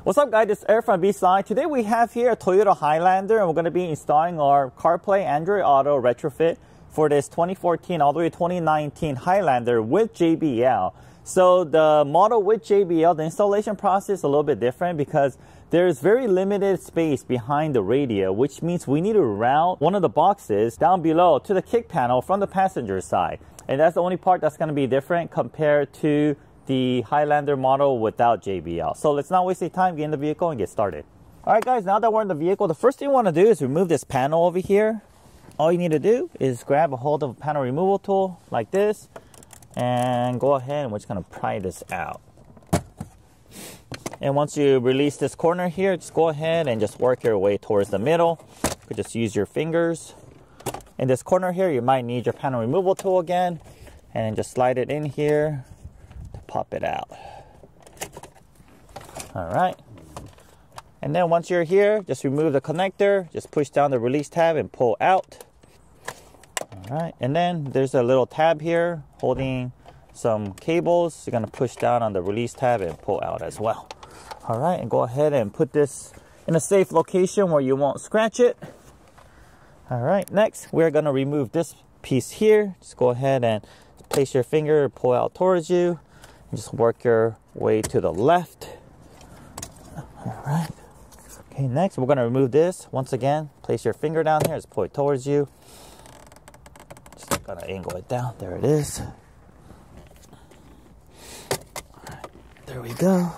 What's up guys, it's Eric from B-Side. Today we have here a Toyota Highlander and we're going to be installing our CarPlay Android Auto retrofit for this 2014 all the way to 2019 Highlander with JBL. So the model with JBL, the installation process is a little bit different because there's very limited space behind the radio, which means we need to route one of the boxes down below to the kick panel from the passenger side. And that's the only part that's going to be different compared to the Highlander model without JBL. So let's not waste any time, get in the vehicle and get started. Alright guys, now that we're in the vehicle, the first thing you want to do is remove this panel over here. All you need to do is grab a hold of a panel removal tool like this and go ahead and we're just going to pry this out. And once you release this corner here, just go ahead and just work your way towards the middle. You could just use your fingers. In this corner here, you might need your panel removal tool again and then just slide it in here. Pop it out. All right. And then once you're here, just remove the connector, just push down the release tab and pull out. All right. And then there's a little tab here holding some cables. You're going to push down on the release tab and pull out as well. All right. And go ahead and put this in a safe location where you won't scratch it. All right. Next, we're going to remove this piece here. Just go ahead and place your finger, pull out towards you. Just work your way to the left. All right. Okay, next we're going to remove this. Once again, place your finger down here. Just pull it towards you. Just going to angle it down. There it is. All right. There we go.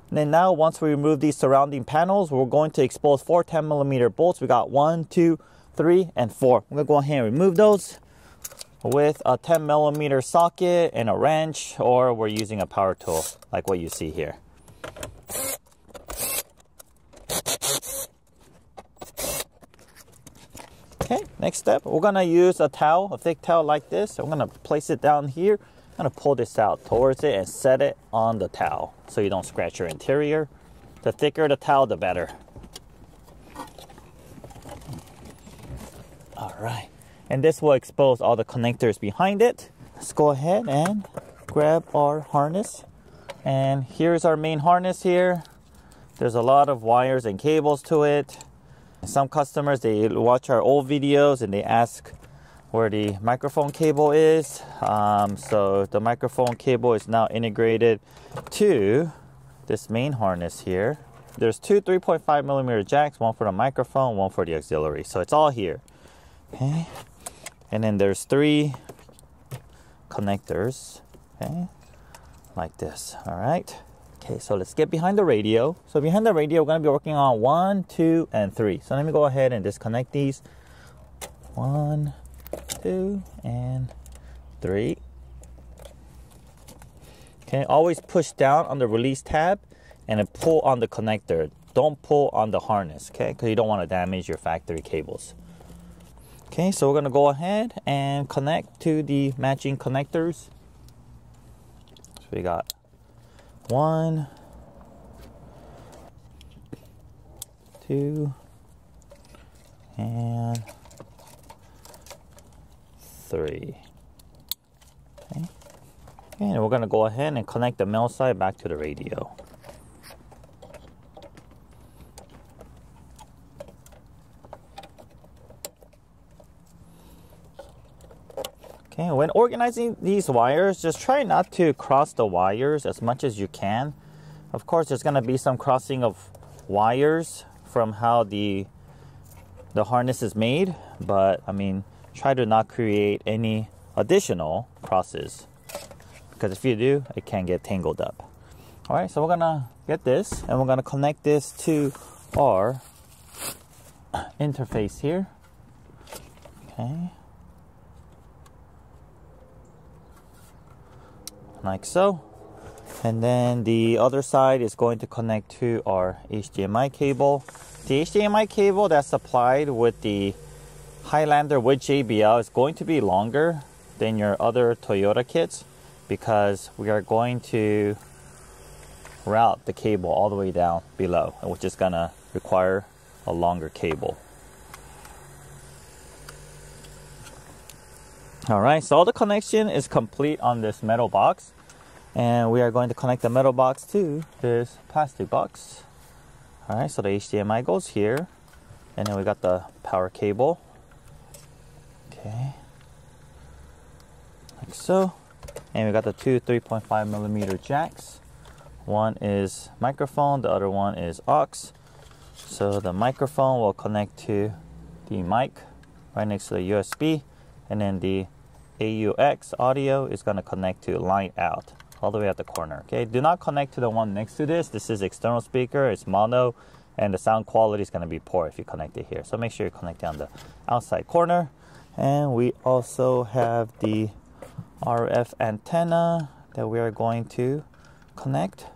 And then now, once we remove these surrounding panels, we're going to expose 4 10mm bolts. We got 1, 2, 3, and 4. I'm going to go ahead and remove those with a 10mm socket and a wrench, or we're using a power tool like what you see here. Okay, next step, we're gonna use a towel, a thick towel like this. I'm gonna place it down here. I'm gonna pull this out towards it and set it on the towel so you don't scratch your interior. The thicker the towel, the better. All right. And this will expose all the connectors behind it. Let's go ahead and grab our harness. And here's our main harness here. There's a lot of wires and cables to it. Some customers, they watch our old videos and they ask where the microphone cable is. So the microphone cable is now integrated to this main harness here. There's 2 3.5mm jacks, one for the microphone, one for the auxiliary. So it's all here. Okay. And then there's 3 connectors, okay, like this. All right. Okay, so let's get behind the radio. So behind the radio, we're going to be working on 1, 2, and 3. So let me go ahead and disconnect these. 1, 2, and 3. Okay, always push down on the release tab and then pull on the connector. Don't pull on the harness, okay, because you don't want to damage your factory cables. Okay, so we're going to go ahead and connect to the matching connectors. So we got 1, 2, and 3. Okay, and we're going to go ahead and connect the male side back to the radio. Okay, when organizing these wires, just try not to cross the wires as much as you can. Of course, there's going to be some crossing of wires from how the harness is made, but I mean, try to not create any additional crosses, because if you do, it can get tangled up. All right, so we're going to get this and we're going to connect this to our interface here. Okay. Like so. And then the other side is going to connect to our HDMI cable. The HDMI cable that's supplied with the Highlander with JBL is going to be longer than your other Toyota kits because we are going to route the cable all the way down below, which is gonna require a longer cable. Alright, so all the connection is complete on this metal box. And we are going to connect the metal box to this plastic box. All right, so the HDMI goes here. And then we got the power cable. Okay. Like so. And we got the two 3.5mm jacks. One is microphone, the other one is aux. So the microphone will connect to the mic right next to the USB. And then the AUX audio is going to connect to line out all the way at the corner. Okay, do not connect to the one next to this. This is external speaker, it's mono, and the sound quality is going to be poor if you connect it here. So make sure you connect it on the outside corner. And we also have the RF antenna that we are going to connect.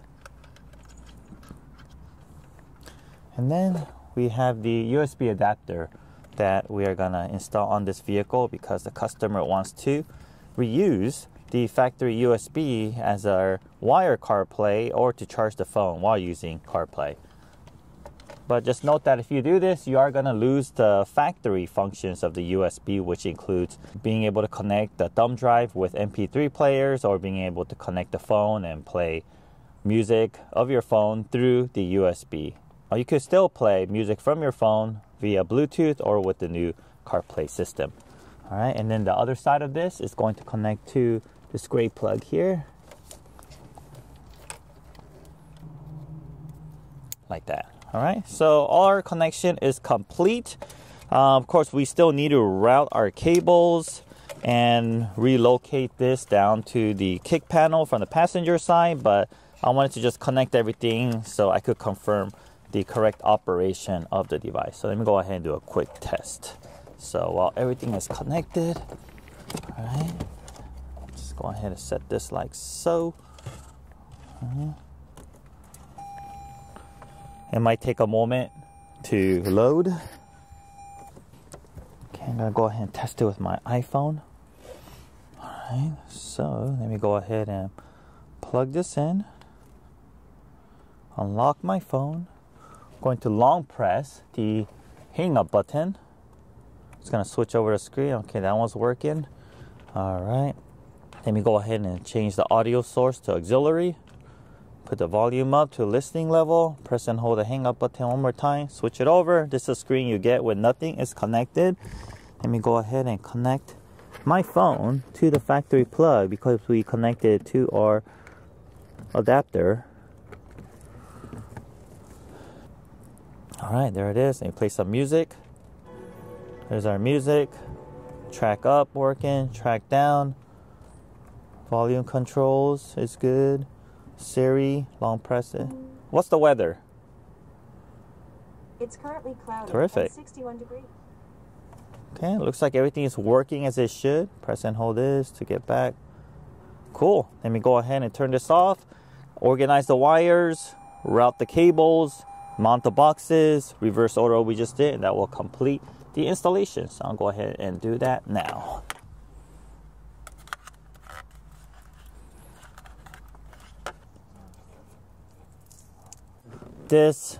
And then we have the USB adapter that we are going to install on this vehicle because the customer wants to reuse the factory USB as our wire CarPlay or to charge the phone while using CarPlay. But just note that if you do this, you are going to lose the factory functions of the USB, which includes being able to connect the thumb drive with MP3 players or being able to connect the phone and play music of your phone through the USB. Or you could still play music from your phone via Bluetooth or with the new CarPlay system. All right, and then the other side of this is going to connect to this gray plug here. Like that. All right, so our connection is complete. Of course, we still need to route our cables and relocate this down to the kick panel from the passenger side, but I wanted to just connect everything so I could confirm the correct operation of the device. So let me go ahead and do a quick test. So while everything is connected, all right, just go ahead and set this like so. It might take a moment to load. Okay, I'm gonna go ahead and test it with my iPhone. All right, so let me go ahead and plug this in, unlock my phone. I'm going to long press the hang up button. It's gonna switch over the screen. Okay, that one's working. All right, let me go ahead and change the audio source to auxiliary. Put the volume up to listening level. Press and hold the hang up button one more time. Switch it over. This is a screen you get when nothing is connected. Let me go ahead and connect my phone to the factory plug because we connected it to our adapter. All right, there it is. Let me play some music. There's our music. Track up working, track down. Volume controls is good. Siri, long press it. What's the weather? It's currently cloudy. Terrific. 61 degrees. Okay, looks like everything is working as it should. Press and hold this to get back. Cool. Let me go ahead and turn this off. Organize the wires, route the cables, mount the boxes, reverse order we just did. That will complete the installation. So I'll go ahead and do that now. This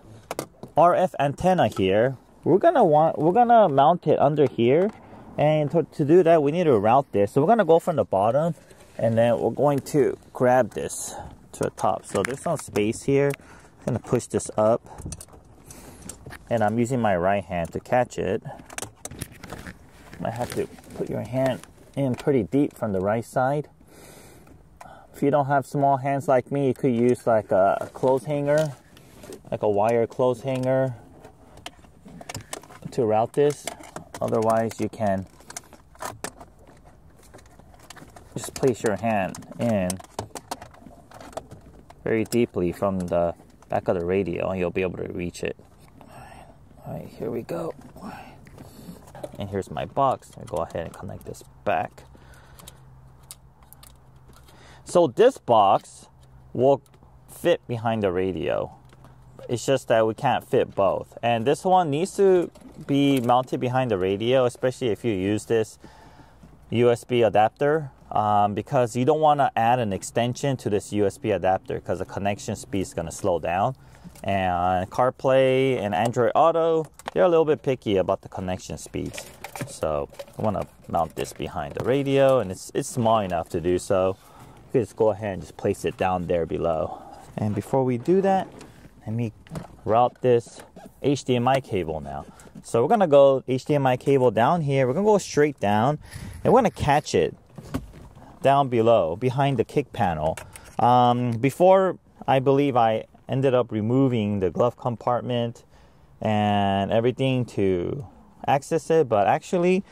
RF antenna here, we're gonna mount it under here, and to do that we need to route this. So we're gonna go from the bottom, and then we're going to grab this to the top. So there's some space here. I'm gonna push this up, and I'm using my right hand to catch it. Might have to put your hand in pretty deep from the right side. If you don't have small hands like me, you could use like a clothes hanger, like a wire clothes hanger to route this. Otherwise, you can just place your hand in very deeply from the back of the radio and you'll be able to reach it. All right, here we go. And here's my box. I'll go ahead and connect this back. So this box will fit behind the radio. It's just that we can't fit both. And this one needs to be mounted behind the radio, especially if you use this USB adapter, because you don't want to add an extension to this USB adapter because the connection speed is going to slow down. And CarPlay and Android Auto, they're a little bit picky about the connection speeds. So I want to mount this behind the radio, and it's small enough to do so. you could just go ahead and just place it down there below. And before we do that, let me route this HDMI cable now. So we're gonna go HDMI cable down here. We're gonna go straight down, and we're gonna catch it down below behind the kick panel. Before, I believe I ended up removing the glove compartment and everything to access it, but actually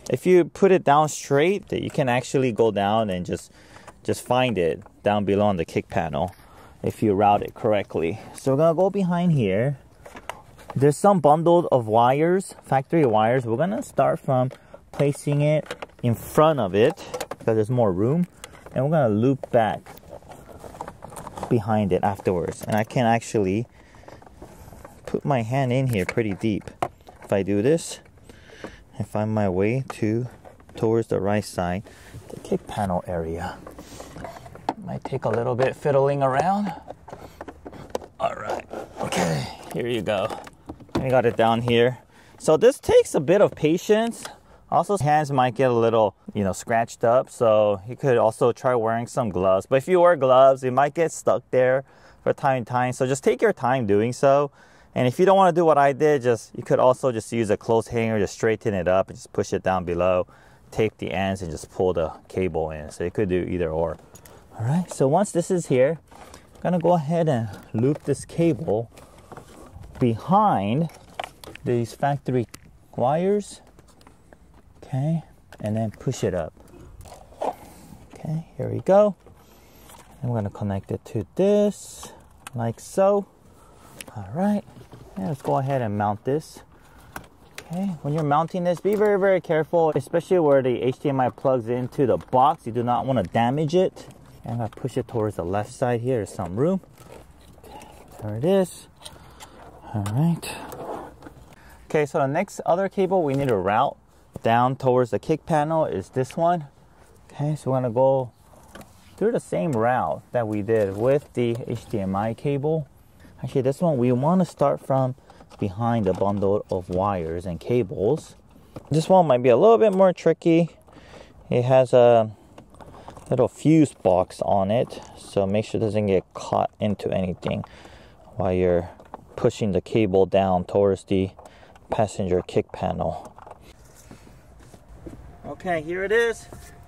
if you put it down straight, you can actually go down and just find it down below on the kick panel if you route it correctly. So we're gonna go behind here. There's some bundled of wires, factory wires. We're gonna start from placing it in front of it because there's more room, and we're gonna loop back behind it afterwards. And I can actually put my hand in here pretty deep. If I do this and find my way towards the right side, the kick panel area. Might take a little bit fiddling around. All right, okay, here you go. I got it down here. So this takes a bit of patience. Also, hands might get a little, scratched up. So you could also try wearing some gloves. But if you wear gloves, it might get stuck there for time to time. So just take your time doing so. And if you don't want to do what I did, you could also just use a clothes hanger to straighten it up and just push it down below, tape the ends, and just pull the cable in. So you could do either or. All right, so once this is here, I'm gonna go ahead and loop this cable behind these factory wires. Okay, and then push it up. Okay, here we go. I'm gonna connect it to this, like so. All right, and let's go ahead and mount this. Okay, when you're mounting this, be very, very careful, especially where the HDMI plugs into the box. You do not want to damage it. And I'm gonna push it towards the left side here. There's some room. Okay, there it is. All right. Okay, so the next other cable we need to route down towards the kick panel is this one. Okay, so we're gonna go through the same route that we did with the HDMI cable. Actually, this one we want to start from behind the bundle of wires and cables. This one might be a little bit more tricky. It has a little fuse box on it, so make sure it doesn't get caught into anything while you're pushing the cable down towards the passenger kick panel. Okay, here it is.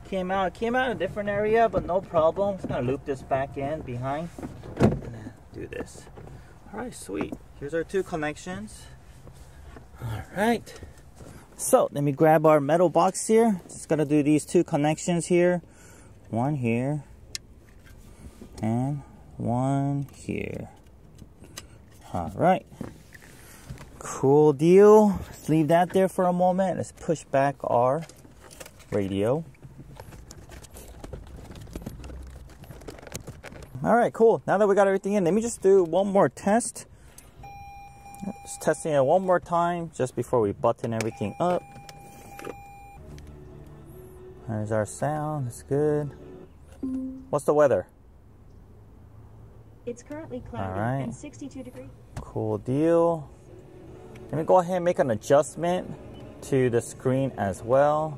Came out a different area, but no problem. Just gonna loop this back in behind and then do this. All right, sweet. Here's our two connections. All right, so let me grab our metal box here. Just gonna do these two connections here. One here and one here. All right, cool deal. Let's leave that there for a moment. Let's push back our radio. All right, cool. Now that we got everything in, let me just do one more test. Just testing it one more time just before we button everything up. There's our sound. It's good. What's the weather? It's currently cloudy and 62 degrees. Cool deal. Let me go ahead and make an adjustment to the screen as well.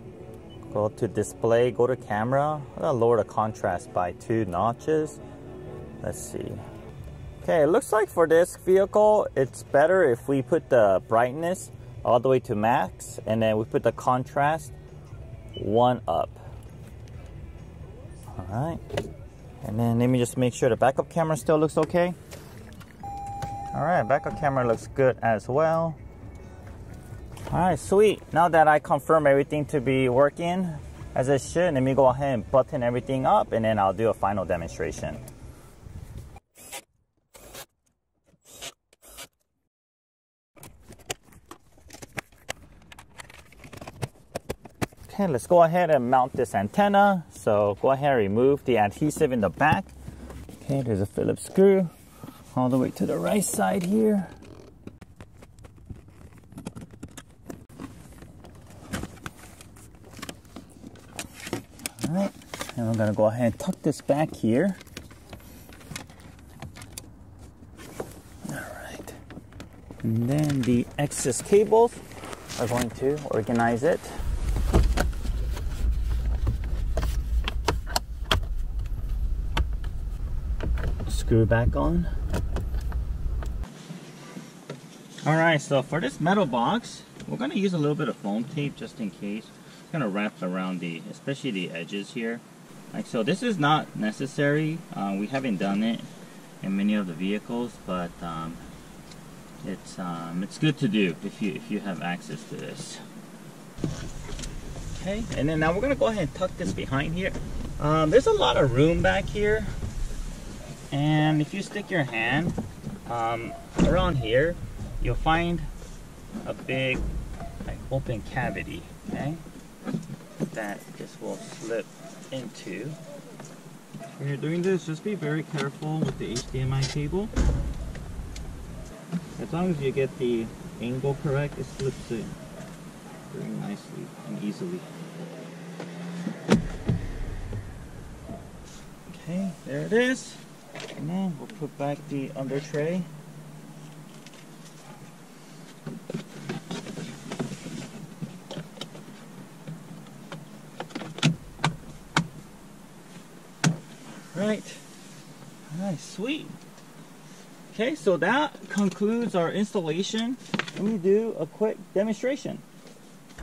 Go to display, go to camera. I'm gonna lower the contrast by 2 notches. Let's see. Okay, it looks like for this vehicle, it's better if we put the brightness all the way to max, and then we put the contrast 1 up. All right. And then let me just make sure the backup camera still looks okay. All right, backup camera looks good as well. All right, sweet. Now that I confirm everything to be working as it should, let me go ahead and button everything up, and then I'll do a final demonstration. Okay, let's go ahead and mount this antenna. So go ahead and remove the adhesive in the back. Okay, there's a Phillips screw all the way to the right side here. All right, and we're gonna go ahead and tuck this back here. All right, and then the excess cables are going to organize it. screw back on. Alright, so for this metal box, we're going to use a little bit of foam tape just in case. It's going to wrap around especially the edges here. Like so, this is not necessary. We haven't done it in many of the vehicles, but it's good to do if you have access to this. Okay, and then now we're gonna go ahead and tuck this behind here. There's a lot of room back here, and if you stick your hand around here, you'll find a big like open cavity. Okay, that this will slip into. When you're doing this, just be very careful with the HDMI cable. As long as you get the angle correct, it slips in very nicely and easily. Okay, there it is. And then we'll put back the under tray. Alright, sweet. Okay, so that concludes our installation. Let me do a quick demonstration.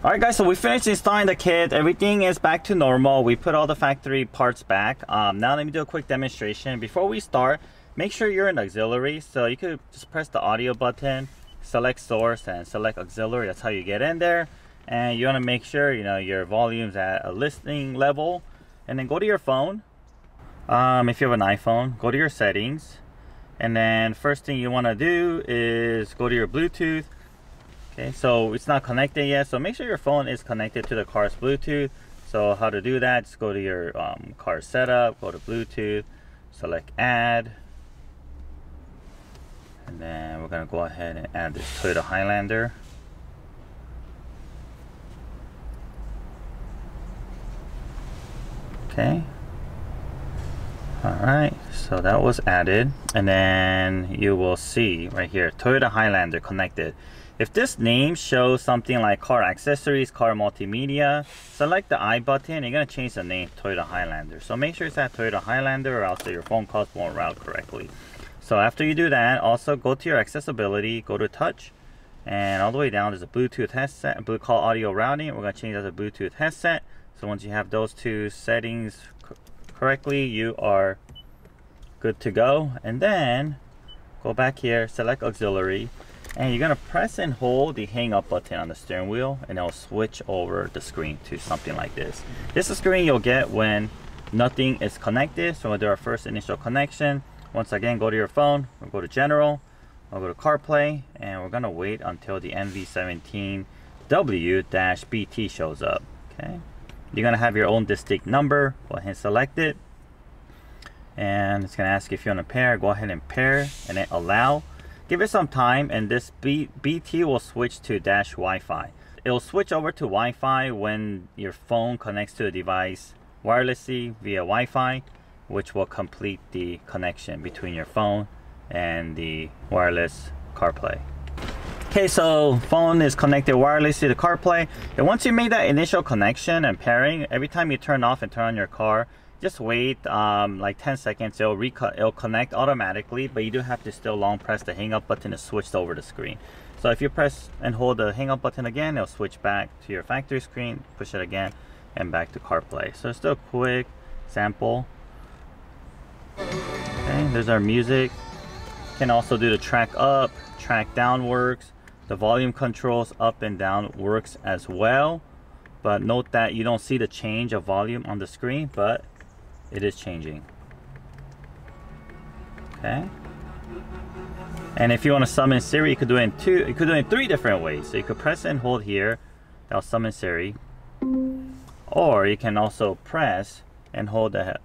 Alright guys, so we finished installing the kit. Everything is back to normal. We put all the factory parts back. Now let me do a quick demonstration. Before we start, make sure you're in auxiliary. So you could just press the audio button, select source, and select auxiliary. That's how you get in there. And you want to make sure your volume's at a listening level. And then go to your phone. If you have an iPhone, go to your settings, and then first thing you want to do is go to your Bluetooth. Okay, so it's not connected yet, so make sure your phone is connected to the car's Bluetooth. So how to do that, just go to your car setup, go to Bluetooth, select add, and then we're going to go ahead and add this Toyota Highlander. Okay. Alright, so that was added, and then you will see right here, Toyota Highlander connected. If this name shows something like car accessories, car multimedia, select the I button. You're going to change the name to Toyota Highlander. So make sure it's at Toyota Highlander, or else your phone calls won't route correctly. So after you do that, also go to your accessibility, go to touch, and all the way down there's a Bluetooth headset, call audio routing. We're going to change that to Bluetooth headset. So once you have those two settings correctly, you are good to go. And then go back here, select auxiliary, and you're gonna press and hold the hang up button on the steering wheel, and it'll switch over the screen to something like this. This is the screen you'll get when nothing is connected. So we'll do our first initial connection. Once again, go to your phone, we'll go to general, we'll go to CarPlay, and we're gonna wait until the NV17W-BT shows up. Okay, you're gonna have your own distinct number. Go ahead and select it, and it's gonna ask if you want to pair. Go ahead and pair, and then allow. Give it some time, and this BT will switch to dash Wi-Fi. It will switch over to Wi-Fi when your phone connects to the device wirelessly via Wi-Fi, which will complete the connection between your phone and the wireless CarPlay. Okay, so phone is connected wirelessly to CarPlay, and once you make that initial connection and pairing, every time you turn off and turn on your car, just wait like 10 seconds. It'll connect automatically, but you do have to still long press the hang up button to switch over the screen. So if you press and hold the hang up button again, it'll switch back to your factory screen, push it again, and back to CarPlay. So just a quick sample. Okay, there's our music. You can also do the track up, track down works. The volume controls up and down works as well. But note that you don't see the change of volume on the screen, but it is changing. Okay. And if you want to summon Siri, you could do it in three different ways. So you could press and hold here, that'll summon Siri. Or you can also press and hold the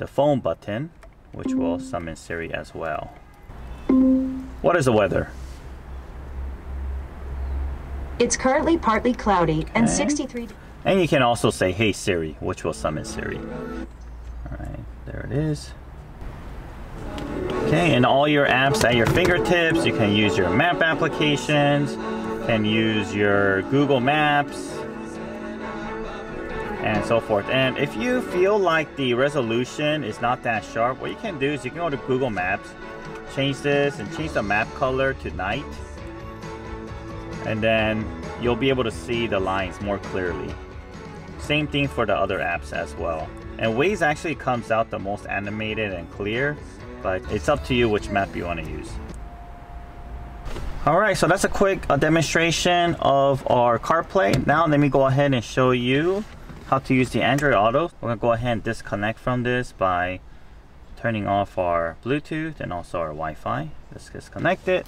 phone button, which will summon Siri as well. What is the weather? It's currently partly cloudy and 63. And you can also say, "Hey Siri," which will summon Siri. All right, there it is. Okay, and all your apps at your fingertips. You can use your map applications, you can use your Google Maps. and so forth. And if you feel like the resolution is not that sharp, what you can do is you can go to Google Maps, change this and change the map color to night, and then you'll be able to see the lines more clearly. Same thing for the other apps as well. And Waze actually comes out the most animated and clear, but it's up to you which map you want to use. Alright, so that's a quick demonstration of our CarPlay. Now let me go ahead and show you how to use the Android Auto. We're going to go ahead and disconnect from this by turning off our Bluetooth and also our Wi-Fi. Let's disconnect it.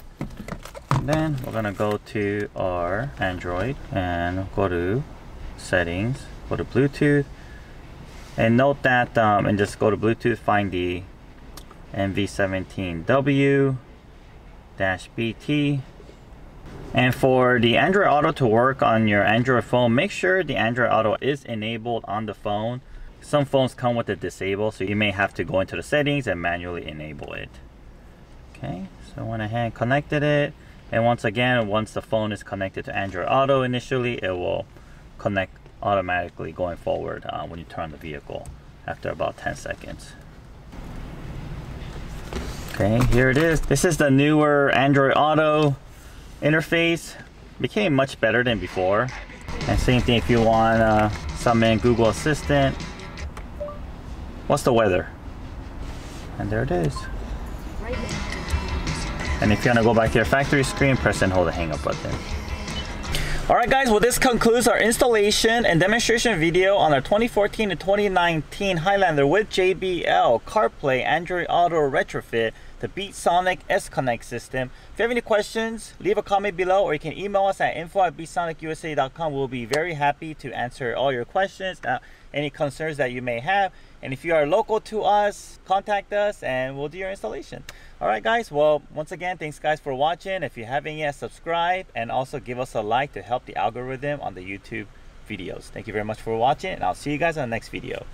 And then we're going to go to our Android and go to Settings, go to Bluetooth. And note that, and just go to Bluetooth, find the MV17W-BT. And for the Android Auto to work on your Android phone, make sure the Android Auto is enabled on the phone. Some phones come with it disabled, so you may have to go into the settings and manually enable it. Okay, so I went ahead and connected it. And once again, once the phone is connected to Android Auto initially, it will connect automatically going forward when you turn on the vehicle after about 10 seconds. Okay, here it is. This is the newer Android Auto interface. Became much better than before. And same thing if you want summon Google Assistant. What's the weather? And there it is. And if you want to go back to your factory screen, press and hold the hang up button. Alright guys, well this concludes our installation and demonstration video on our 2014 to 2019 Highlander with JBL CarPlay Android Auto retrofit, the BeatSonic S-Connect system. If you have any questions, leave a comment below or you can email us at info@beatsonicusa.com. We'll be very happy to answer all your questions, any concerns that you may have. And if you are local to us, contact us and we'll do your installation. Alright guys, well once again, thanks guys for watching. If you haven't yet, subscribe and also give us a like to help the algorithm on the YouTube videos. Thank you very much for watching and I'll see you guys on the next video.